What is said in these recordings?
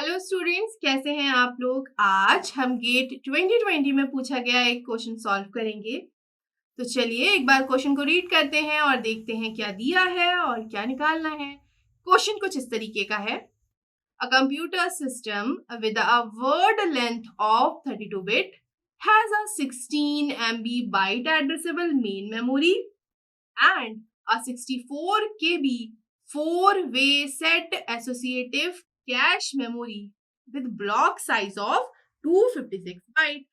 Hello students, कैसे हैं आप लोग। आज हम गेट 2020 में पूछा गया एक क्वेश्चन सॉल्व करेंगे। तो चलिए एक बार क्वेश्चन को रीड करते हैं और देखते हैं क्या दिया है और क्या निकालना है। क्वेश्चन कुछ इस तरीके का है। A computer system with a word length of 32 bit has a 16 MB byte addressable main memory and a 64 KB 4-way set associative cache memory with block size of 256 byte।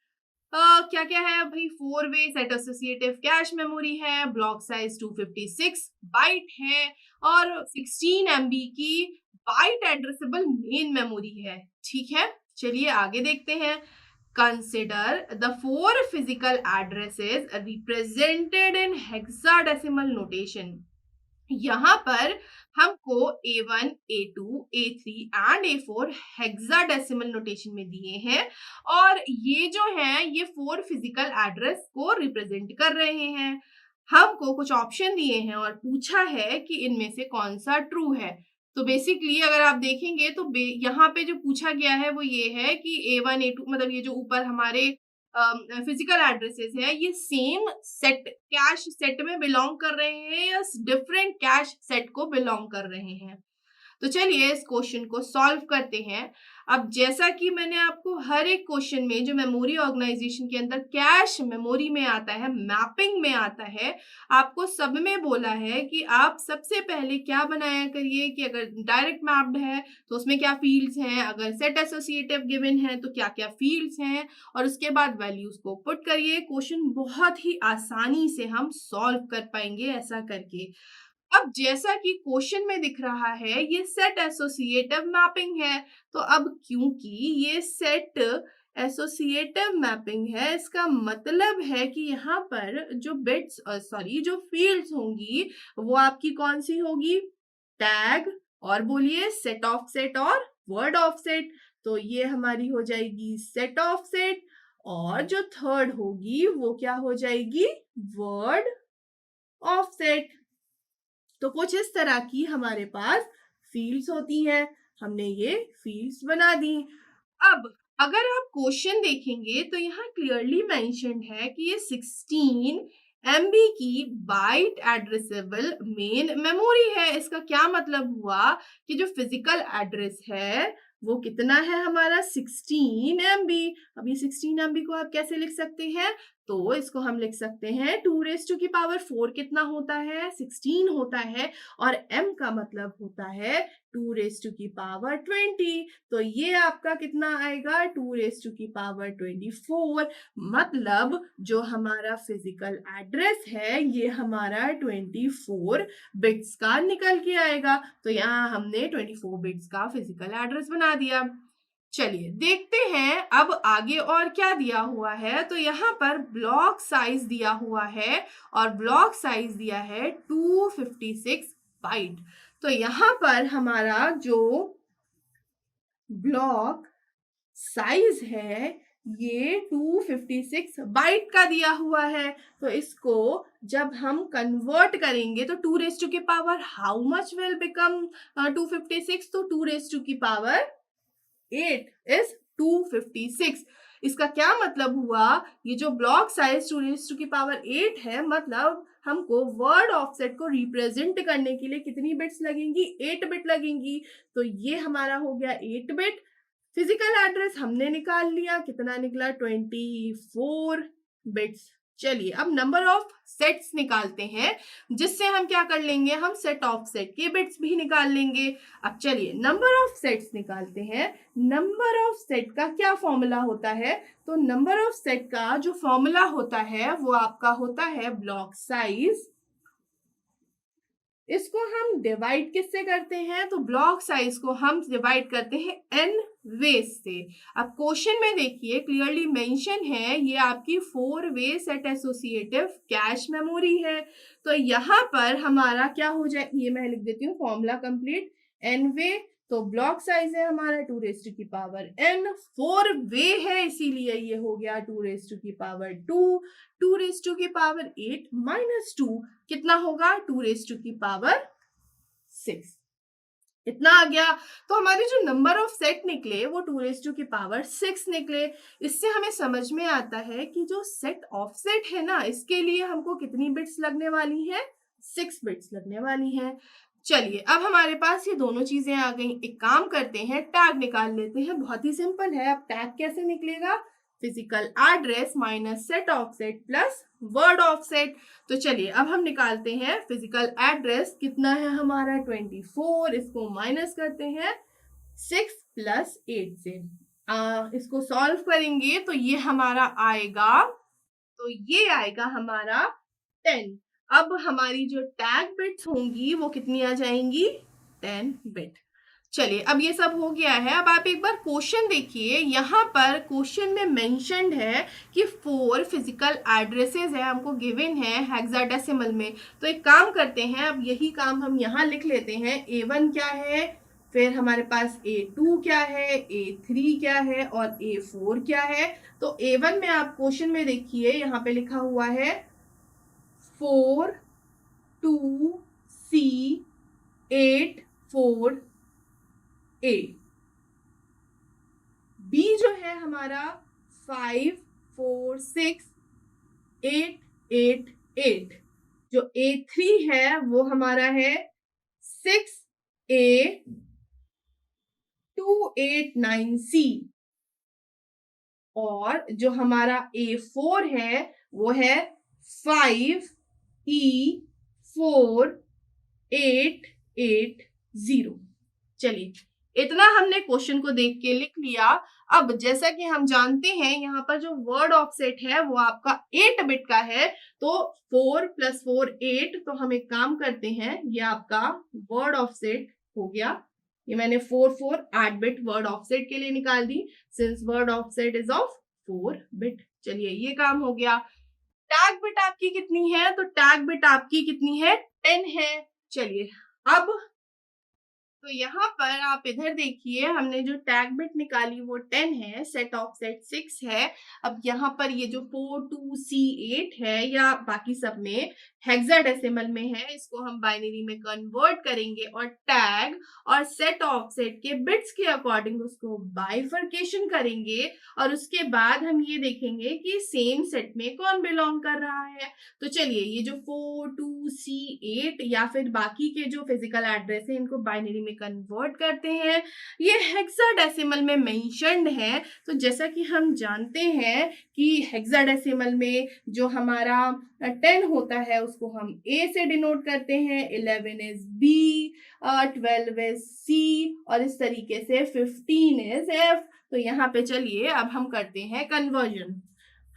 क्या क्या है भाई, 4-वे सेट एसोसिएटिव कैश मेमोरी है, block size 256 bite है और 16 MB की bite addressable main memory है। ठीक है, चलिए आगे देखते हैं। Consider the four physical addresses represented in hexadecimal notation। यहाँ पर हमको A1, A2, A3 and A4 hexadecimal notation में दिए हैं और ये जो है ये फोर फिजिकल एड्रेस को रिप्रेजेंट कर रहे हैं। हमको कुछ ऑप्शन दिए हैं और पूछा है कि इनमें से कौन सा ट्रू है। तो बेसिकली अगर आप देखेंगे तो यहाँ पे जो पूछा गया है वो ये है कि A1, A2 मतलब ये जो ऊपर हमारे फिजिकल एड्रेसेस हैं ये सेम सेट कैश सेट में बिलोंग कर रहे हैं या डिफरेंट कैश सेट को बिलोंग कर रहे हैं। तो चलिए इस क्वेश्चन को सॉल्व करते हैं। अब जैसा कि मैंने आपको हर एक क्वेश्चन में जो मेमोरी ऑर्गेनाइजेशन के अंदर कैश मेमोरी में आता है, मैपिंग में आता है, आपको सब में बोला है कि आप सबसे पहले क्या बनाया करिए कि अगर डायरेक्ट मैप्ड है तो उसमें क्या फील्ड्स हैं, अगर सेट एसोसिएटिव गिवन है तो क्या क्या फील्ड्स हैं और उसके बाद वैल्यूज को पुट करिए। क्वेश्चन बहुत ही आसानी से हम सॉल्व कर पाएंगे ऐसा करके। अब जैसा कि क्वेश्चन में दिख रहा है ये सेट एसोसिएटिव मैपिंग है, तो अब क्योंकि ये सेट एसोसिएटिव मैपिंग है इसका मतलब है कि यहाँ पर जो बिट्स जो फील्ड्स होंगी वो आपकी कौन सी होगी, टैग और बोलिए सेट ऑफ सेट और वर्ड ऑफ सेट। तो ये हमारी हो जाएगी सेट ऑफ सेट और जो थर्ड होगी वो क्या हो जाएगी, वर्ड ऑफ सेट। तो कुछ इस तरह की हमारे पास फील्ड्स होती हैं, हमने ये फील्ड्स बना दी। अब अगर आप क्वेश्चन देखेंगे तो यहाँ क्लियरली मेंशन्ड है कि ये 16 MB की बाइट एड्रेसेबल मेन मेमोरी है। इसका क्या मतलब हुआ कि जो फिजिकल एड्रेस है वो कितना है हमारा 16 MB। अब ये 16 MB को आप कैसे लिख सकते हैं, तो इसको हम लिख सकते हैं 2⁴ कितना होता है, 16 होता है और m का मतलब होता है 2⁻20। तो ये आपका कितना आएगा 2⁻24। मतलब जो हमारा फिजिकल एड्रेस है ये हमारा 24 बिट्स का निकल के आएगा। तो यहाँ हमने 24 बिट्स का फिजिकल एड्रेस बना दिया। चलिए देखते हैं अब आगे और क्या दिया हुआ है। तो यहाँ पर ब्लॉक साइज दिया हुआ है और ब्लॉक साइज दिया है 256 बाइट। तो यहाँ पर हमारा जो ब्लॉक साइज है ये 256 बाइट का दिया हुआ है। तो इसको जब हम कन्वर्ट करेंगे तो 2⁻, हाउ मच विल बिकम 256, तो 2⁻8 इज 256। इसका क्या मतलब हुआ, ये जो ब्लॉक साइज 2⁻8 है मतलब हमको वर्ड ऑफसेट को रिप्रेजेंट करने के लिए कितनी बिट्स लगेंगी, 8 बिट लगेंगी। तो ये हमारा हो गया 8 बिट। फिजिकल एड्रेस हमने निकाल लिया, कितना निकला 24 बिट्स। चलिए अब नंबर ऑफ सेट्स निकालते हैं जिससे हम क्या कर लेंगे, हम सेट ऑफ सेट के बिट्स भी निकाल लेंगे। अब चलिए नंबर ऑफ सेट्स निकालते हैं। नंबर ऑफ सेट का क्या फॉर्मूला होता है, तो नंबर ऑफ सेट का जो फॉर्मूला होता है वो आपका होता है ब्लॉक साइज। इसको हम डिवाइड किससे करते हैं, तो ब्लॉक साइज को हम डिवाइड करते हैं n वेज से। अब क्वेश्चन में देखिए क्लियरली मेंशन है ये आपकी 4-वे सेट एसोसिएटिव कैश मेमोरी है। तो यहाँ पर हमारा क्या हो जाए, ये मैं लिख देती हूँ फॉर्मूला कंप्लीट। n वे तो ब्लॉक साइज है हमारा 2⁻n, 4-वे है इसीलिए ये हो गया 2⁻2। 2⁻8 माइनस 2 कितना होगा 2⁻6। इतना आ गया। तो हमारे जो नंबर ऑफ सेट निकले वो 2⁶ निकले। इससे हमें समझ में आता है कि जो सेट ऑफ सेट है ना, इसके लिए हमको कितनी बिट्स लगने वाली हैं? 6 बिट्स लगने वाली हैं। चलिए, अब हमारे पास ये दोनों चीजें आ गई। एक काम करते हैं, टैग निकाल लेते हैं। बहुत ही सिंपल है। अब टैग कैसे निकलेगा? Physical address minus set offset plus word offset. तो चलिए अब हम निकालते हैं फिजिकल एड्रेस। कितना है हमारा? 24। इसको माइनस करते हैं 6 प्लस 8 से। इसको सॉल्व करेंगे तो ये हमारा आएगा, तो ये आएगा हमारा 10। अब हमारी जो टैग बिट्स होंगी वो कितनी आ जाएंगी? 10 बिट। चलिए, अब ये सब हो गया है। अब आप एक बार क्वेश्चन देखिए। यहाँ पर क्वेश्चन में मेंशन्ड है कि 4 फिजिकल एड्रेसेस है, हमको गिवन है हेक्साडेसिमल में। तो एक काम करते हैं, अब यही काम हम यहाँ लिख लेते हैं। A1 क्या है, फिर हमारे पास A2 क्या है, A3 क्या है और A4 क्या है। तो A1 में आप क्वेश्चन में देखिए, यहाँ पे लिखा हुआ है 4 2 C 8 4 A। B जो है हमारा 5 4 6 8 8 8। जो A3 है वो हमारा है 6 A 2 8 9 C। और जो हमारा A4 है वो है 5 E 4 8 8 0। चलिए, इतना हमने क्वेश्चन को देख के लिख लिया। अब जैसा कि हम जानते हैं यहाँ पर जो वर्ड ऑफसेट है वो आपका 8 बिट का है। तो 4 + 4 8। तो हम एक काम करते हैं, ये आपका वर्ड ऑफसेट हो गया। ये मैंने 4 4 8 बिट वर्ड ऑफसेट के लिए निकाल दी, since word offset is of 4 bit. चलिए, ये काम हो गया। टैग बिट आपकी कितनी है? तो टैग बिट आपकी कितनी है? 10 है। चलिए, अब तो यहाँ पर आप इधर देखिए, हमने जो टैग बिट निकाली वो 10 है, सेट ऑफसेट 6 है। अब यहाँ पर ये जो 4 2 C 8 है या बाकी सब में हेक्साडेसिमल में है, इसको हम बाइनरी में कन्वर्ट करेंगे और टैग और सेट ऑफसेट के बिट्स के अकॉर्डिंग उसको बाइफर्केशन करेंगे। और उसके बाद हम ये देखेंगे कि सेम सेट में कौन बिलोंग कर रहा है। तो चलिए, ये जो 4 2 C 8 या फिर बाकी के जो फिजिकल एड्रेस है इनको बाइनरी में कन्वर्ट करते हैं। ये हेक्साडेसिमल में मेंशन्ड है। तो जैसा कि हम जानते हैं कि हेक्साडेसिमल में जो हमारा 10 होता है उसको हम A से डिनोट करते हैं, 11 इज B, 12 इज C और इस तरीके से 15 इज F। तो यहाँ पे चलिए अब हम करते हैं कन्वर्जन।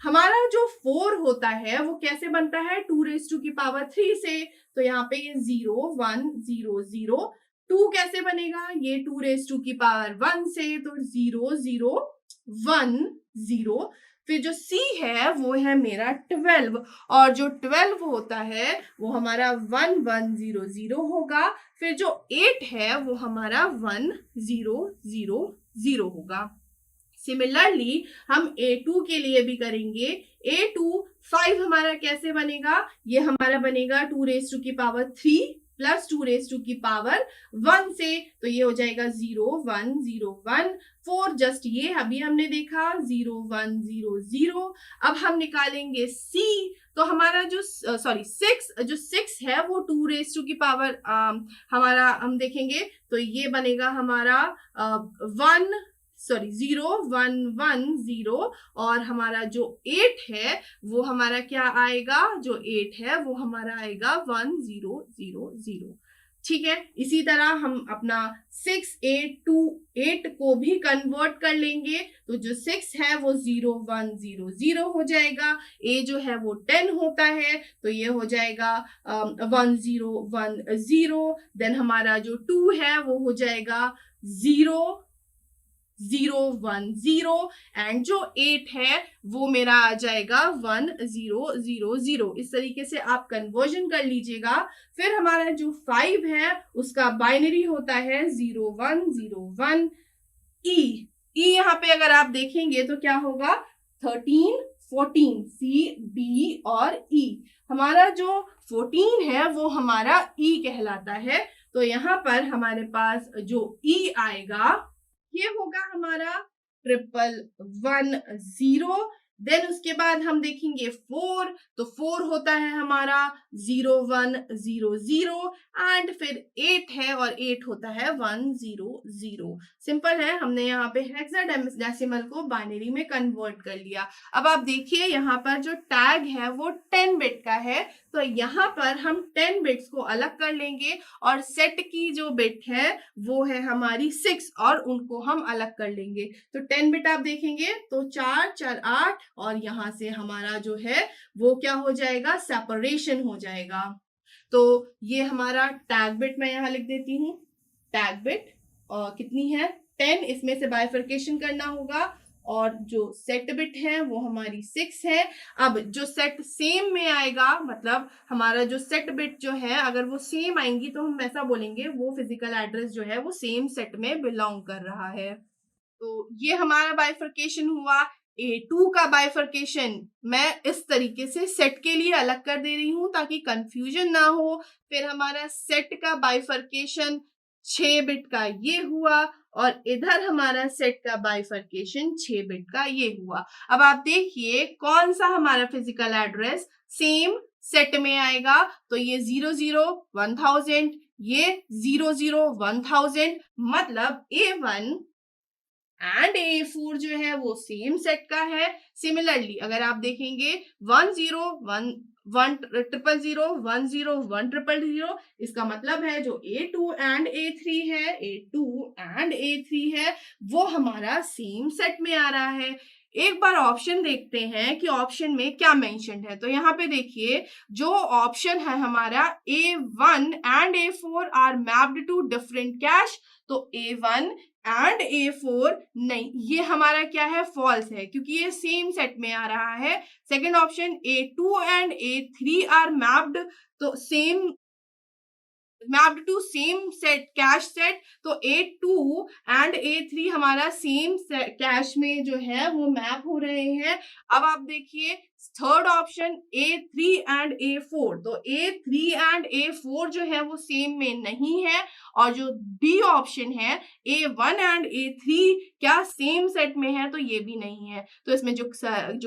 हमारा जो 4 होता है वो कैसे बनता है? 2⁻³ से। तो यहाँ पे ये 0 1 0 0। 2 कैसे बनेगा? ये 2⁻1 से। तो 0 0 1 0। फिर जो C है वो है मेरा 12 और जो 12 होता है वो हमारा 1 1 0 0 होगा। फिर जो 8 है वो हमारा 1 0 0 0 होगा। सिमिलरली हम A2 के लिए भी करेंगे। A2 5 हमारा कैसे बनेगा? ये हमारा बनेगा 2⁻³ प्लस 2⁻1 से। तो ये हो जाएगा 0 1 0 1 4। जस्ट ये अभी हमने देखा 0 1 0 0। अब हम निकालेंगे C। तो हमारा जो 6 है वो 2⁻, हमारा हम देखेंगे तो ये बनेगा हमारा 0 1 1 0। और हमारा जो 8 है वो हमारा क्या आएगा? जो 8 है वो हमारा आएगा 1 0 0 0। ठीक है, इसी तरह हम अपना 6 8 2 8 को भी कन्वर्ट कर लेंगे। तो जो 6 है वो 0 1 0 0 हो जाएगा। A जो है वो 10 होता है तो ये हो जाएगा 1 0 1 0। देन हमारा जो 2 है वो हो जाएगा 0 0 1 0 एंड जो 8 है वो मेरा आ जाएगा 1 0 0 0। इस तरीके से आप कन्वर्जन कर लीजिएगा। फिर हमारा जो 5 है उसका बाइनरी होता है 0 1 0 1। ई यहाँ पे अगर आप देखेंगे तो क्या होगा? 13 14 C D और E। हमारा जो 14 है वो हमारा E कहलाता है। तो यहाँ पर हमारे पास जो ई आएगा ये होगा हमारा 1110। देन उसके बाद हम देखेंगे 4, तो 4 होता है हमारा 0100 एंड फिर 8 है और 8 होता है 100। सिंपल है, हमने यहाँ पे हेक्साडेसिमल को बाइनरी में कन्वर्ट कर लिया। अब आप देखिए यहाँ पर जो टैग है वो 10 बिट का है, तो यहाँ पर हम 10 बिट्स को अलग कर लेंगे और सेट की जो बिट है वो है हमारी 6 और उनको हम अलग कर लेंगे। तो 10 बिट आप देखेंगे तो 4 4 8 और यहाँ से हमारा जो है वो क्या हो जाएगा, सेपरेशन हो जाएगा। तो ये हमारा टैग बिट मैं यहाँ लिख देती हूँ। टैग बिट कितनी है 10, इसमें से बाइफर्केशन करना होगा और जो सेट बिट है वो हमारी 6 है। अब जो सेट सेम में आएगा, मतलब हमारा जो सेट बिट जो है अगर वो सेम आएंगी तो हम ऐसा बोलेंगे वो फिजिकल एड्रेस जो है वो सेम सेट में बिलोंग कर रहा है। तो ये हमारा बाइफर्केशन हुआ। A2 का बाइफर्केशन मैं इस तरीके से सेट के लिए अलग कर दे रही हूं ताकि कंफ्यूजन ना हो। फिर हमारा सेट का बाइफर्केशन 6 बिट का ये हुआ और इधर हमारा सेट का बाइफर्केशन 6 बिट का ये हुआ। अब आप देखिए कौन सा हमारा फिजिकल एड्रेस सेम सेट में आएगा, तो ये 001000, ये 001000, मतलब A1 एंड A4 जो है वो सेम सेट का है। सिमिलरली अगर आप देखेंगे 10100100100 इसका मतलब है जो A2 एंड A3 है, A2 एंड A3 है वो हमारा सेम सेट में आ रहा है। एक बार ऑप्शन देखते हैं कि ऑप्शन में क्या मेंशन्ड है। तो यहाँ पे देखिए जो ऑप्शन है हमारा A1 and A4 are mapped to different cache, तो A1 एंड A4 नहीं, ये हमारा क्या है, फॉल्स है क्योंकि ये सेम सेट में आ रहा है। Second option A2 and A3 are mapped, तो same mapped to same set cache set, तो A2 एंड A3 हमारा सेम कैश में जो है वो मैप हो रहे हैं। अब आप देखिए third option A3 and A4, तो A3 एंड A4 जो है वो सेम में नहीं है और जो डी ऑप्शन है A1 एंड A3 क्या सेम सेट में है, तो ये भी नहीं है। तो इसमें जो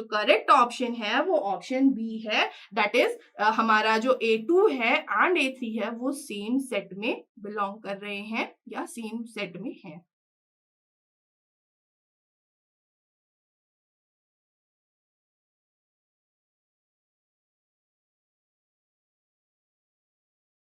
करेक्ट ऑप्शन है वो ऑप्शन बी है, दैट इज हमारा जो A2 है एंड A3 है वो सेम सेट में बिलोंग कर रहे हैं या सेम सेट में है।